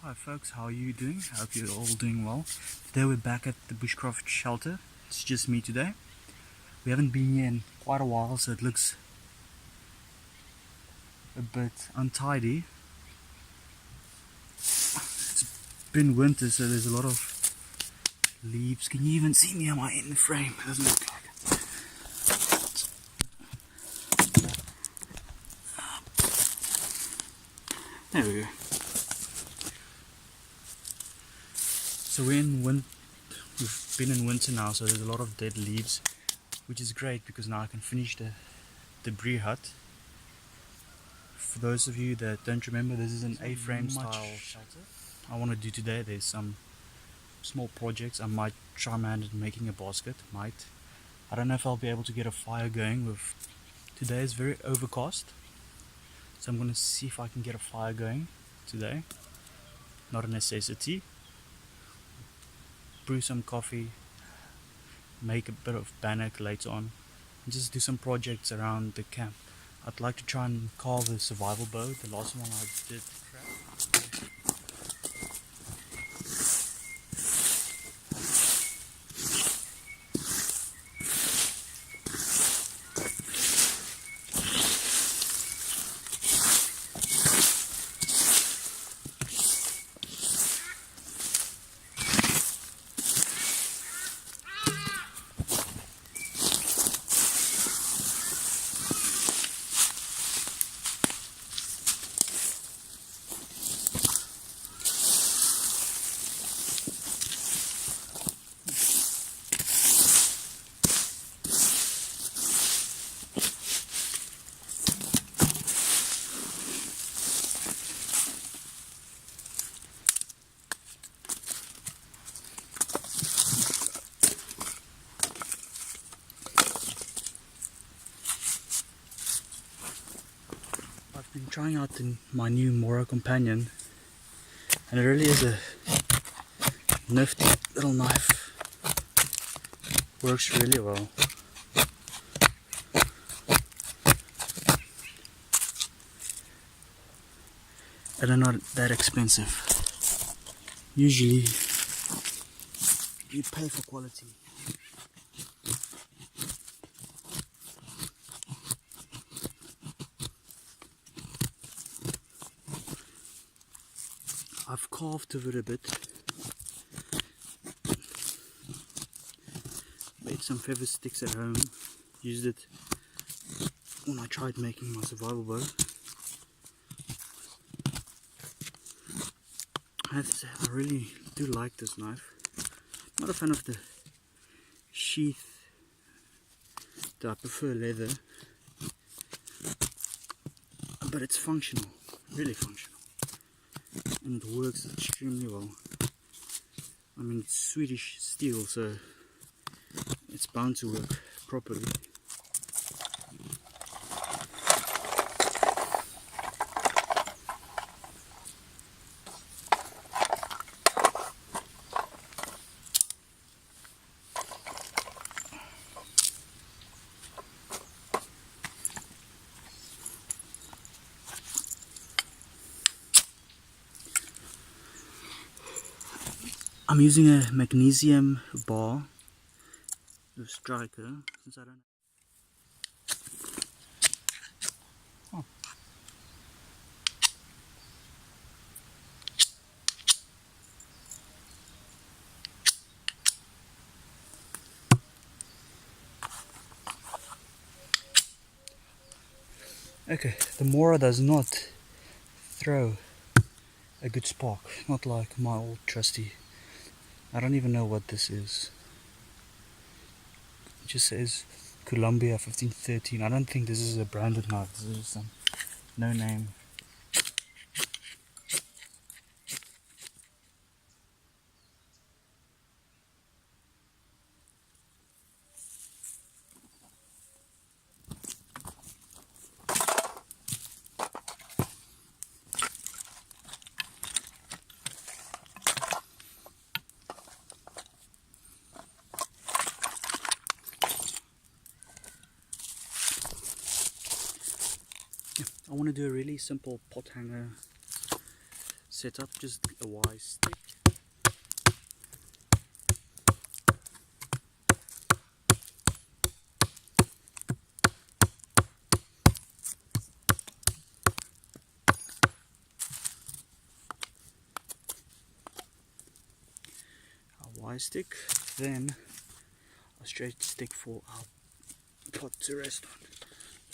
Hi folks, how are you doing? I hope you're all doing well. Today we're back at the Bushcraft shelter. It's just me today. We haven't been here in quite a while, so it looks a bit untidy. It's been winter, so there's a lot of leaves. Can you even see me on my in frame? It doesn't look like it. There we go. So we've been in winter now, so there's a lot of dead leaves, which is great because now I can finish the debris hut. For those of you that don't remember, this is an A-frame style shelter I want to do today. There's some small projects. I might try my hand at making a basket. I don't know if I'll be able to get a fire going. Today is very overcast, so I'm going to see if I can get a fire going today. Not a necessity. Brew some coffee, make a bit of bannock later on, and just do some projects around the camp. I'd like to try and carve a survival bow. The last one I did. I've been trying out my new Mora Companion, and it really is a nifty little knife. Works really well. And they're not that expensive. Usually you pay for quality. I've carved of it a bit, made some feather sticks at home, used it when I tried making my survival bow. I have to say, I really do like this knife. I'm not a fan of the sheath, I prefer leather, but it's functional, really functional. And it works extremely well. I mean, it's Swedish steel, so it's bound to work properly. I'm using a magnesium bar, the striker, since I don't. Oh. Okay, the Mora does not throw a good spark, not like my old trusty. I don't even know what this is. It just says Columbia 1513. I don't think this is a branded knife. This is just some no name. I want to do a really simple pot hanger set up just a Y stick. A Y stick, then a straight stick for our pot to rest on.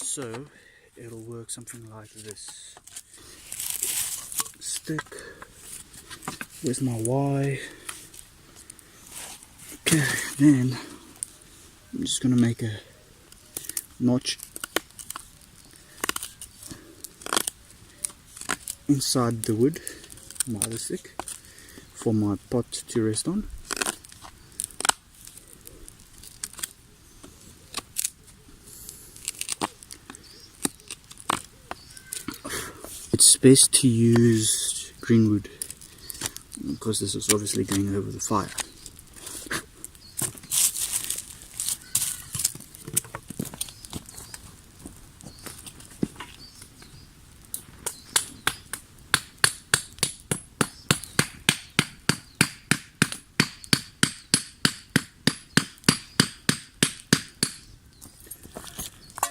So it'll work something like this. Stick. Where's my Y? Okay, then I'm just gonna make a notch inside the wood, my other stick, for my pot to rest on. It's best to use green wood because this is obviously going over the fire.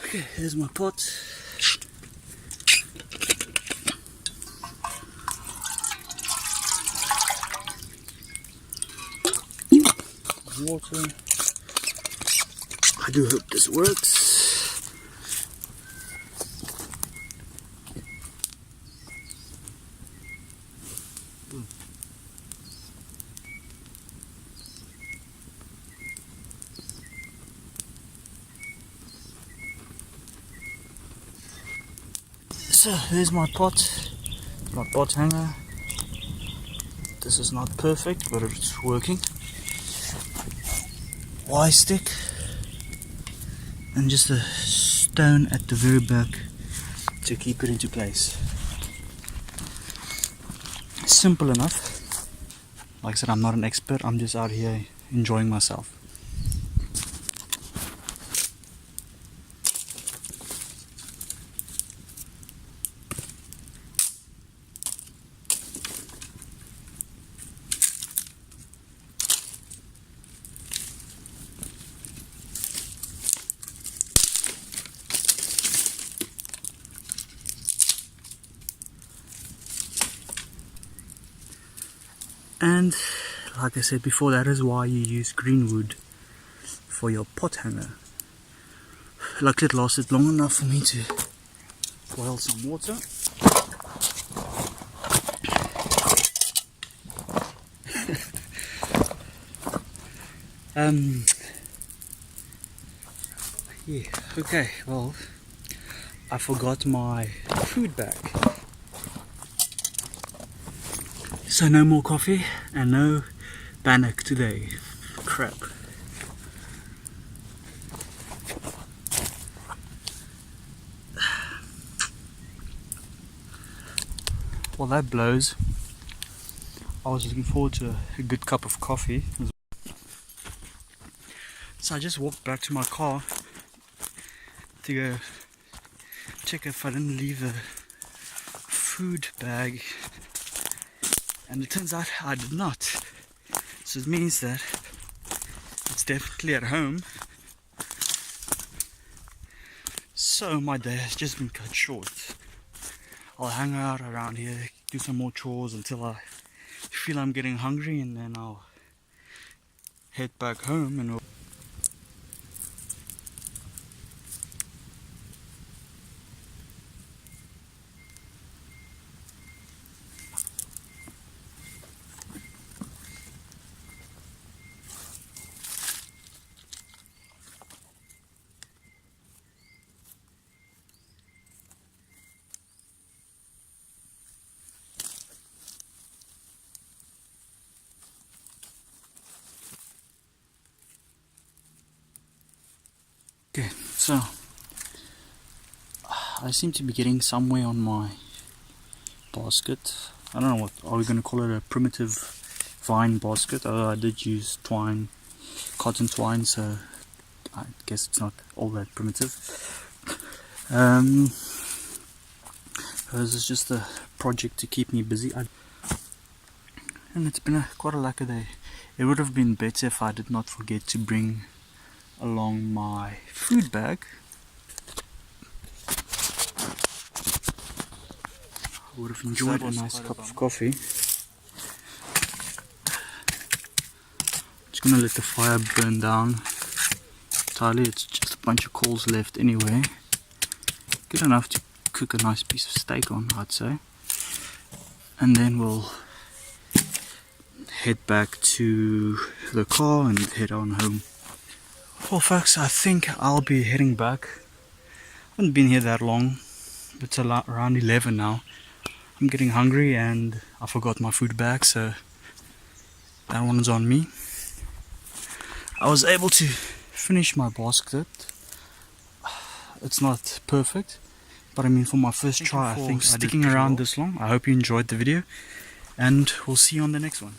Okay, here's my pot. Water. I do hope this works. So here's my pot hanger. This is not perfect, but it's working. Y stick and just a stone at the very back to keep it into place. Simple enough. Like I said, I'm not an expert, I'm just out here enjoying myself. And like I said before, that is why you use green wood for your pot hanger. Luckily it lasted long enough for me to boil some water. Yeah, okay, well, I forgot my food bag. So no more coffee and no bannock today. Crap. Well, that blows. I was looking forward to a good cup of coffee. So I just walked back to my car to go check if I didn't leave a food bag, and it turns out I did not. So it means that it's definitely at home. So my day has just been cut short. I'll hang out around here, do some more chores until I feel I'm getting hungry, and then I'll head back home and okay, so I seem to be getting somewhere on my basket. I don't know what, are we going to call it a primitive vine basket? Although I did use twine, cotton twine, so I guess it's not all that primitive. This is just a project to keep me busy. And it's been quite a lucky day. It would have been better if I did not forget to bring along my food bag. I would have enjoyed a nice cup of coffee. Just gonna let the fire burn down entirely. It's just a bunch of coals left anyway. Good enough to cook a nice piece of steak on, I'd say. And then we'll head back to the car and head on home. Well folks, I think I'll be heading back. I haven't been here that long, but it's around 11 now. I'm getting hungry and I forgot my food bag, so that one's on me. I was able to finish my basket. It's not perfect, but I mean for my first try, I think sticking around this long. I hope you enjoyed the video and we'll see you on the next one.